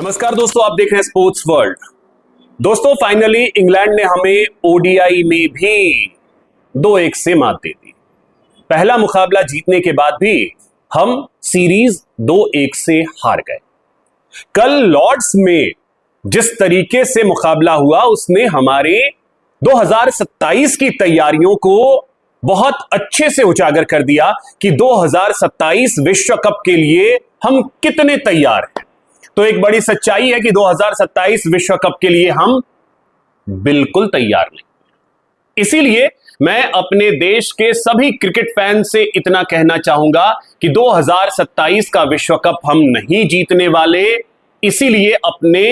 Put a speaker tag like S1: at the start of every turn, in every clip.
S1: नमस्कार दोस्तों, आप देख रहे हैं स्पोर्ट्स वर्ल्ड। दोस्तों, फाइनली इंग्लैंड ने हमें ओडीआई में भी 2-1 से मात दे दी। पहला मुकाबला जीतने के बाद भी हम सीरीज 2-1 से हार गए। कल लॉर्ड्स में जिस तरीके से मुकाबला हुआ उसने हमारे 2027 की तैयारियों को बहुत अच्छे से उजागर कर दिया कि 2027 विश्व कप के लिए हम कितने तैयार हैं। तो एक बड़ी सच्चाई है कि 2027 विश्व कप के लिए हम बिल्कुल तैयार नहीं। इसीलिए मैं अपने देश के सभी क्रिकेट फैन से इतना कहना चाहूंगा कि 2027 का विश्व कप हम नहीं जीतने वाले। इसीलिए अपने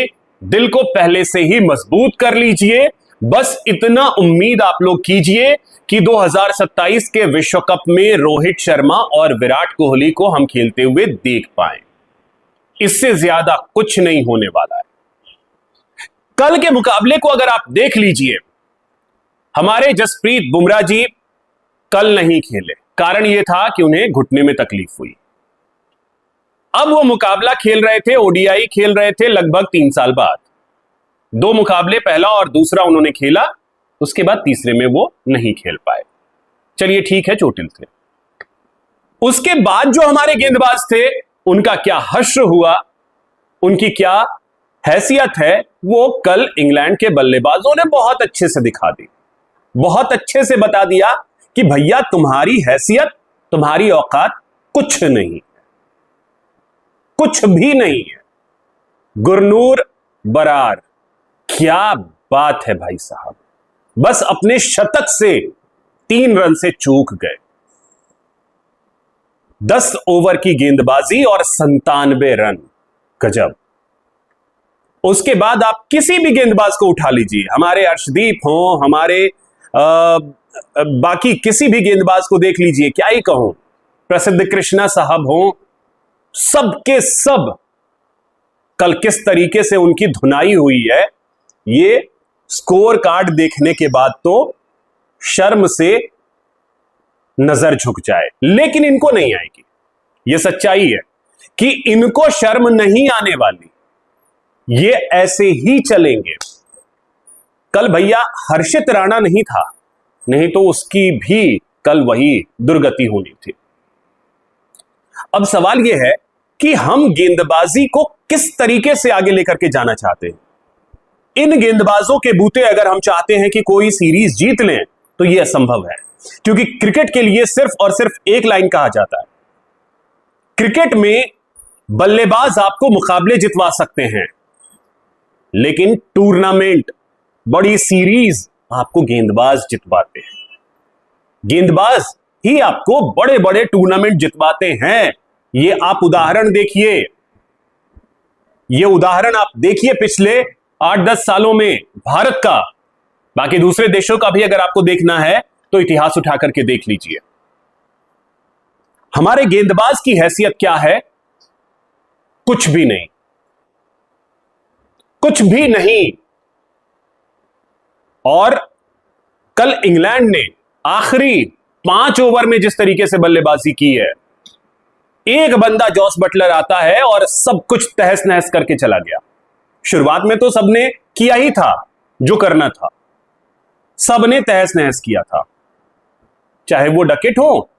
S1: दिल को पहले से ही मजबूत कर लीजिए। बस इतना उम्मीद आप लोग कीजिए कि 2027 के विश्व कप में रोहित शर्मा और विराट कोहली को हम खेलते हुए देख पाएं। इससे ज्यादा कुछ नहीं होने वाला है। कल के मुकाबले को अगर आप देख लीजिए, हमारे जसप्रीत बुमराह जी कल नहीं खेले। कारण यह था कि उन्हें घुटने में तकलीफ हुई। अब वो मुकाबला खेल रहे थे, ओडीआई खेल रहे थे लगभग 3 साल बाद। 2 मुकाबले, पहला और दूसरा उन्होंने खेला, उसके बाद तीसरे में वो नहीं खेल पाए। चलिए ठीक है, चोटिल थे। उसके बाद जो हमारे गेंदबाज थे उनका क्या हश्र हुआ, उनकी क्या हैसियत है, वो कल इंग्लैंड के बल्लेबाजों ने बहुत अच्छे से दिखा दी। बहुत अच्छे से बता दिया कि भैया तुम्हारी हैसियत, तुम्हारी औकात कुछ नहीं, कुछ भी नहीं है। गुरनूर बरार, क्या बात है भाई साहब, बस अपने शतक से 3 रन से चूक गए। 10 ओवर की गेंदबाजी और 97 रन, गजब। उसके बाद आप किसी भी गेंदबाज को उठा लीजिए, हमारे अर्शदीप हो, हमारे बाकी किसी भी गेंदबाज को देख लीजिए, क्या ही कहूं, प्रसिद्ध कृष्णा साहब हो, सब के सब कल किस तरीके से उनकी धुनाई हुई है, ये स्कोर कार्ड देखने के बाद तो शर्म से नजर झुक जाए। लेकिन इनको नहीं आएगी, यह सच्चाई है कि इनको शर्म नहीं आने वाली, ये ऐसे ही चलेंगे। कल भैया हर्षित राणा नहीं था, नहीं तो उसकी भी कल वही दुर्गति होनी थी। अब सवाल यह है कि हम गेंदबाजी को किस तरीके से आगे लेकर के जाना चाहते हैं। इन गेंदबाजों के बूते अगर हम चाहते हैं कि कोई सीरीज जीत लें तो यह असंभव है, क्योंकि क्रिकेट के लिए सिर्फ और सिर्फ एक लाइन कहा जाता है। क्रिकेट में बल्लेबाज आपको मुकाबले जितवा सकते हैं, लेकिन टूर्नामेंट, बड़ी सीरीज आपको गेंदबाज जितवाते हैं। गेंदबाज ही आपको बड़े बड़े टूर्नामेंट जितवाते हैं। ये आप उदाहरण देखिए, ये उदाहरण आप देखिए पिछले 8-10 सालों में भारत का। बाकी दूसरे देशों का भी अगर आपको देखना है तो इतिहास उठा करके देख लीजिए। हमारे गेंदबाज की हैसियत क्या है? कुछ भी नहीं, कुछ भी नहीं। और कल इंग्लैंड ने आखिरी 5 ओवर में जिस तरीके से बल्लेबाजी की है, एक बंदा जॉस बटलर आता है और सब कुछ तहस नहस करके चला गया। शुरुआत में तो सबने किया ही था जो करना था, सबने तहस नहस किया था, चाहे वो डकेट हो,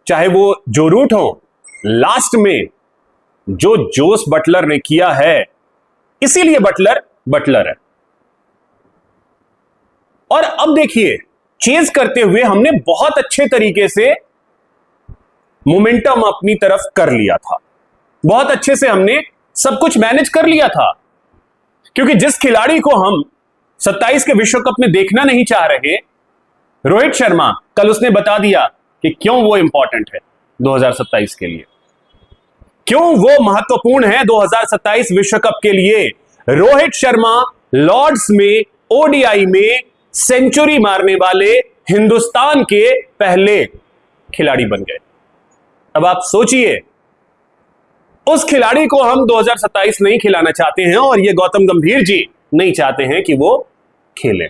S1: चाहे वो जो रूट हो। लास्ट में जो जोस बटलर ने किया है, इसीलिए बटलर बटलर है। और अब देखिए, चेज करते हुए हमने बहुत अच्छे तरीके से मोमेंटम अपनी तरफ कर लिया था, बहुत अच्छे से हमने सब कुछ मैनेज कर लिया था। क्योंकि जिस खिलाड़ी को हम 27 के विश्व कप में देखना नहीं चाह रहे, रोहित शर्मा, कल उसने बता दिया कि क्यों वो इंपॉर्टेंट है 2027 के लिए, क्यों वो महत्वपूर्ण है 2027 विश्व कप के लिए। रोहित शर्मा लॉर्ड्स में ओडीआई में सेंचुरी मारने वाले हिंदुस्तान के पहले खिलाड़ी बन गए। अब आप सोचिए, उस खिलाड़ी को हम 2027 नहीं खिलाना चाहते हैं, और ये गौतम गंभीर जी नहीं चाहते हैं कि वो खेले।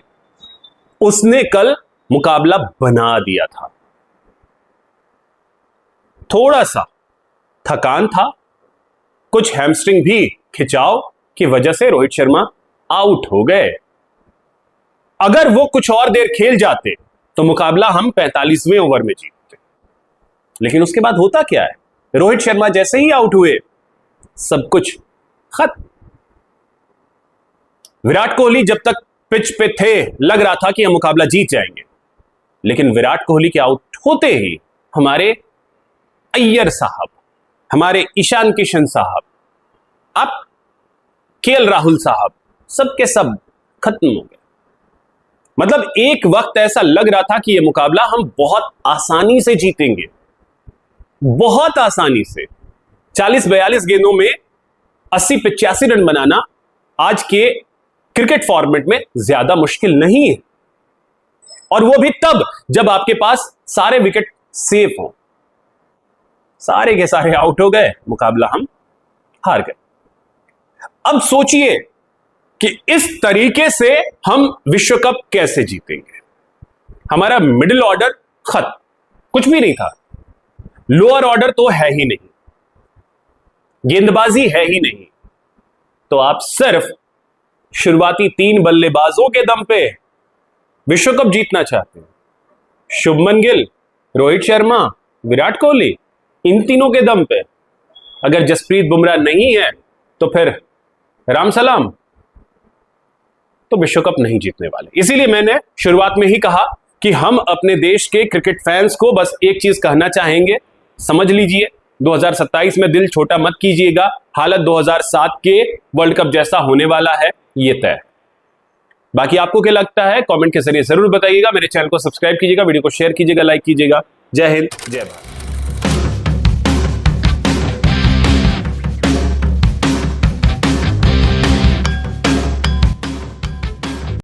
S1: उसने कल मुकाबला बना दिया था। थोड़ा सा थकान था, कुछ हैमस्ट्रिंग भी खिंचाव की वजह से रोहित शर्मा आउट हो गए। अगर वो कुछ और देर खेल जाते तो मुकाबला हम 45वें ओवर में जीतते। लेकिन उसके बाद होता क्या है, रोहित शर्मा जैसे ही आउट हुए सब कुछ खत्म। विराट कोहली जब तक पिच पे थे लग रहा था कि हम मुकाबला जीत जाएंगे, लेकिन विराट कोहली के आउट होते ही हमारे अय्यर साहब, हमारे ईशान किशन साहब, अब केएल राहुल साहब, सबके सब खत्म हो गए। मतलब एक वक्त ऐसा लग रहा था कि यह मुकाबला हम बहुत आसानी से जीतेंगे, बहुत आसानी से। 40-42 गेंदों में 80-85 रन बनाना आज के क्रिकेट फॉर्मेट में ज्यादा मुश्किल नहीं है, और वो भी तब जब आपके पास सारे विकेट सेफ हों। सारे के सारे आउट हो गए, मुकाबला हम हार गए। अब सोचिए कि इस तरीके से हम विश्व कप कैसे जीतेंगे। हमारा मिडिल ऑर्डर खत्म, कुछ भी नहीं था। लोअर ऑर्डर तो है ही नहीं, गेंदबाजी है ही नहीं, तो आप सिर्फ शुरुआती 3 बल्लेबाजों के दम पे विश्व कप जीतना चाहते हैं। शुभमन गिल, रोहित शर्मा, विराट कोहली, इन तीनों के दम पे। अगर जसप्रीत बुमराह नहीं है तो फिर राम सलाम, तो विश्व कप नहीं जीतने वाले। इसीलिए मैंने शुरुआत में ही कहा कि हम अपने देश के क्रिकेट फैंस को बस एक चीज कहना चाहेंगे, समझ लीजिए 2027 में दिल छोटा मत कीजिएगा। हालत 2007 के वर्ल्ड कप जैसा होने वाला है, ये तय। बाकी आपको क्या लगता है कमेंट के जरिए जरूर बताइएगा। मेरे चैनल को सब्सक्राइब कीजिएगा, वीडियो को शेयर कीजिएगा, लाइक कीजिएगा। जय हिंद, जय भारत।